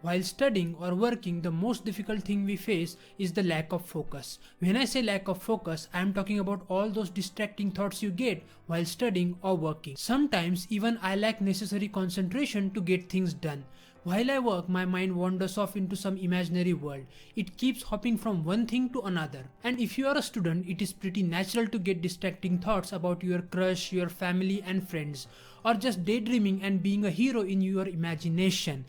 While studying or working, the most difficult thing we face is the lack of focus. When I say lack of focus, I am talking about all those distracting thoughts you get while studying or working. Sometimes even I lack necessary concentration to get things done. While I work, my mind wanders off into some imaginary world. It keeps hopping from one thing to another. And if you are a student, it is pretty natural to get distracting thoughts about your crush, your family and friends, or just daydreaming and being a hero in your imagination.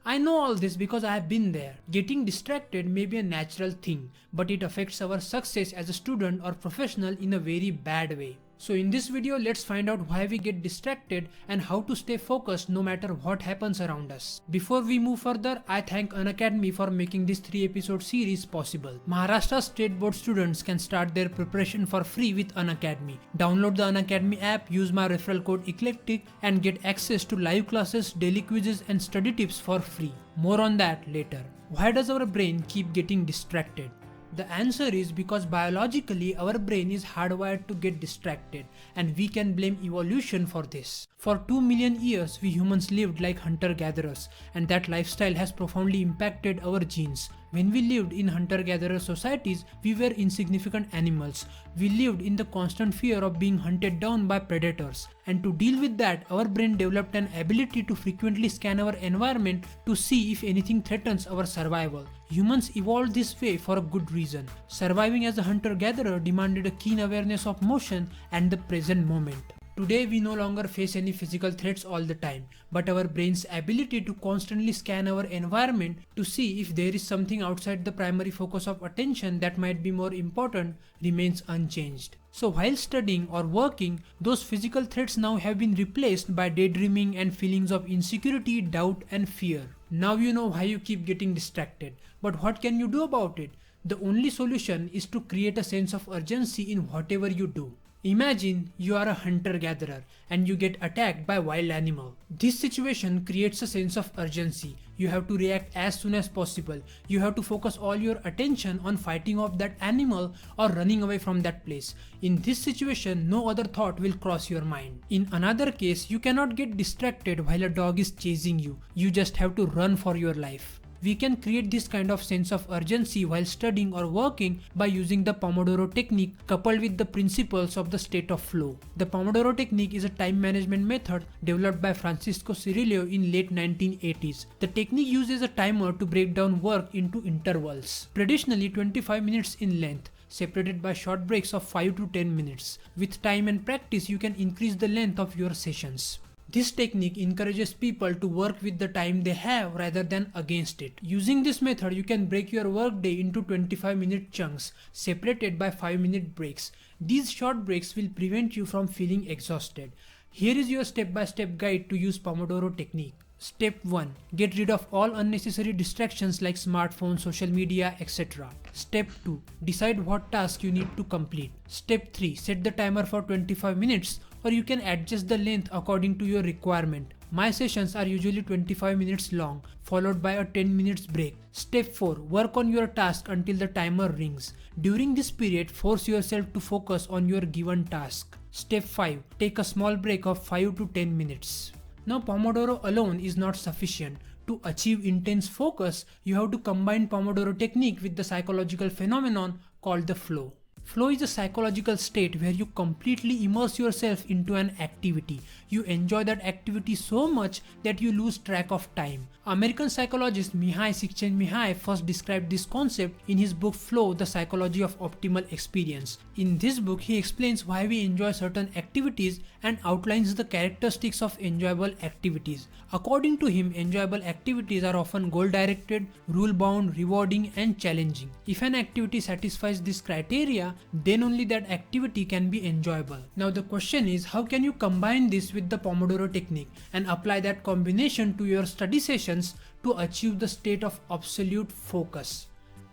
I know all this because I have been there. Getting distracted may be a natural thing, but it affects our success as a student or professional in a very bad way. So in this video, let's find out why we get distracted and how to stay focused no matter what happens around us. Before we move further, I thank Unacademy for making this 3-episode series possible. Maharashtra State Board students can start their preparation for free with Unacademy. Download the Unacademy app, use my referral code Eclectic and get access to live classes, daily quizzes and study tips for free. More on that later. Why does our brain keep getting distracted? The answer is because biologically our brain is hardwired to get distracted, and we can blame evolution for this. For 2 million years we humans lived like hunter-gatherers, and that lifestyle has profoundly impacted our genes. When we lived in hunter-gatherer societies, we were insignificant animals. We lived in the constant fear of being hunted down by predators. And to deal with that, our brain developed an ability to frequently scan our environment to see if anything threatens our survival. Humans evolved this way for a good reason. Surviving as a hunter-gatherer demanded a keen awareness of motion and the present moment. Today we no longer face any physical threats all the time, but our brain's ability to constantly scan our environment to see if there is something outside the primary focus of attention that might be more important remains unchanged. So while studying or working, those physical threats now have been replaced by daydreaming and feelings of insecurity, doubt and fear. Now you know why you keep getting distracted, but what can you do about it? The only solution is to create a sense of urgency in whatever you do. Imagine you are a hunter-gatherer and you get attacked by a wild animal. This situation creates a sense of urgency. You have to react as soon as possible. You have to focus all your attention on fighting off that animal or running away from that place. In this situation, no other thought will cross your mind. In another case, you cannot get distracted while a dog is chasing you. You just have to run for your life. We can create this kind of sense of urgency while studying or working by using the Pomodoro Technique coupled with the principles of the state of flow. The Pomodoro Technique is a time management method developed by Francisco Cirillo in late 1980s. The technique uses a timer to break down work into intervals, traditionally 25 minutes in length, separated by short breaks of 5 to 10 minutes. With time and practice, you can increase the length of your sessions. This technique encourages people to work with the time they have rather than against it. Using this method, you can break your workday into 25-minute chunks, separated by 5-minute breaks. These short breaks will prevent you from feeling exhausted. Here is your step-by-step guide to use Pomodoro Technique. Step 1. Get rid of all unnecessary distractions like smartphones, social media, etc. Step 2. Decide what task you need to complete. Step 3. Set the timer for 25 minutes, or you can adjust the length according to your requirement. My sessions are usually 25 minutes long, followed by a 10 minutes break. Step 4. Work on your task until the timer rings. During this period, force yourself to focus on your given task. Step 5. Take a small break of 5 to 10 minutes. Now, Pomodoro alone is not sufficient. To achieve intense focus, you have to combine Pomodoro technique with the psychological phenomenon called the flow. Flow is a psychological state where you completely immerse yourself into an activity. You enjoy that activity so much that you lose track of time. American psychologist Mihai Csikszentmihalyi first described this concept in his book Flow, The Psychology of Optimal Experience. In this book, he explains why we enjoy certain activities and outlines the characteristics of enjoyable activities. According to him, enjoyable activities are often goal-directed, rule-bound, rewarding, and challenging. If an activity satisfies this criteria, then only that activity can be enjoyable. Now the question is, how can you combine this with the Pomodoro technique and apply that combination to your study sessions to achieve the state of absolute focus?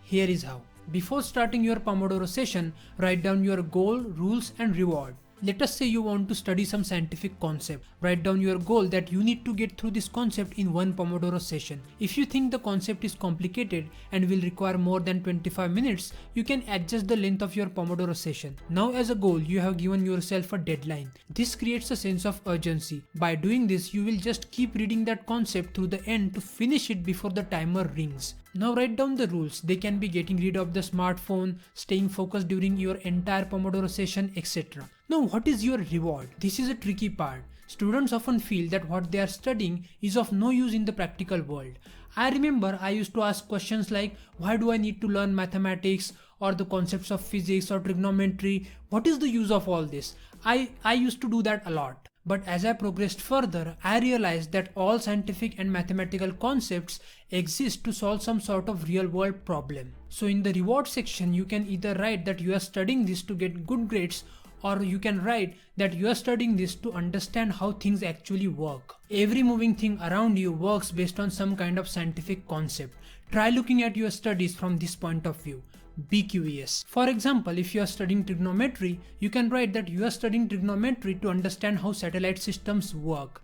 Here is how. Before starting your Pomodoro session, write down your goal, rules, and reward. Let us say you want to study some scientific concept. Write down your goal that you need to get through this concept in one Pomodoro session. If you think the concept is complicated and will require more than 25 minutes, you can adjust the length of your Pomodoro session. Now as a goal, you have given yourself a deadline. This creates a sense of urgency. By doing this, you will just keep reading that concept through the end to finish it before the timer rings. Now write down the rules. They can be getting rid of the smartphone, staying focused during your entire Pomodoro session, etc. Now what is your reward? This is a tricky part. Students often feel that what they are studying is of no use in the practical world. I remember I used to ask questions like, why do I need to learn mathematics or the concepts of physics or trigonometry? What is the use of all this? I used to do that a lot. But as I progressed further, I realized that all scientific and mathematical concepts exist to solve some sort of real world problem. So in the reward section, you can either write that you are studying this to get good grades, or you can write that you are studying this to understand how things actually work. Every moving thing around you works based on some kind of scientific concept. Try looking at your studies from this point of view. Be curious. For example, if you are studying trigonometry, you can write that you are studying trigonometry to understand how satellite systems work.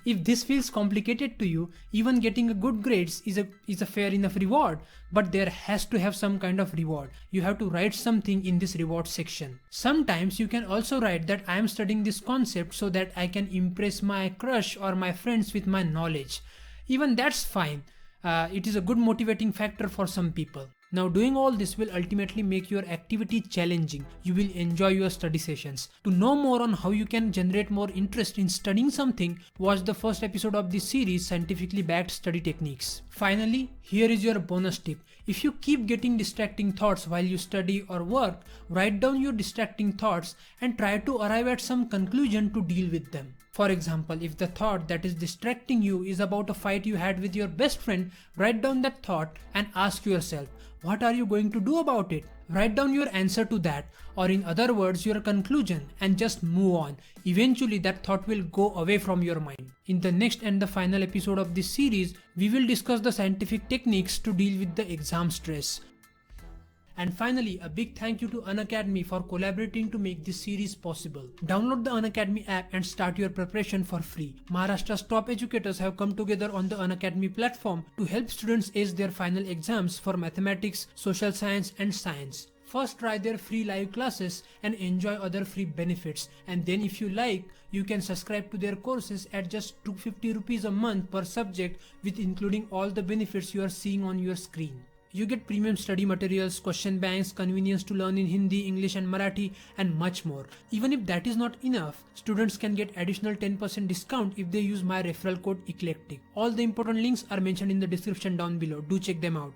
If this feels complicated to you, even getting a good grades is a fair enough reward, but there has to have some kind of reward. You have to write something in this reward section. Sometimes you can also write that I am studying this concept so that I can impress my crush or my friends with my knowledge. Even that's fine. It is a good motivating factor for some people. Now doing all this will ultimately make your activity challenging. You will enjoy your study sessions. To know more on how you can generate more interest in studying something, watch the first episode of this series, Scientifically Backed Study Techniques. Finally, here is your bonus tip. If you keep getting distracting thoughts while you study or work, write down your distracting thoughts and try to arrive at some conclusion to deal with them. For example, if the thought that is distracting you is about a fight you had with your best friend, write down that thought and ask yourself, what are you going to do about it? Write down your answer to that, or in other words, your conclusion, and just move on. Eventually that thought will go away from your mind. In the next and the final episode of this series, we will discuss the scientific techniques to deal with the exam stress. And finally, a big thank you to Unacademy for collaborating to make this series possible. Download the Unacademy app and start your preparation for free. Maharashtra's top educators have come together on the Unacademy platform to help students ace their final exams for mathematics, social science and science. First try their free live classes and enjoy other free benefits, and then if you like, you can subscribe to their courses at just 250 rupees a month per subject, with including all the benefits you are seeing on your screen. You get premium study materials, question banks, convenience to learn in Hindi, English and Marathi, and much more. Even if that is not enough, students can get additional 10% discount if they use my referral code ECLECTIC. All the important links are mentioned in the description down below. Do check them out.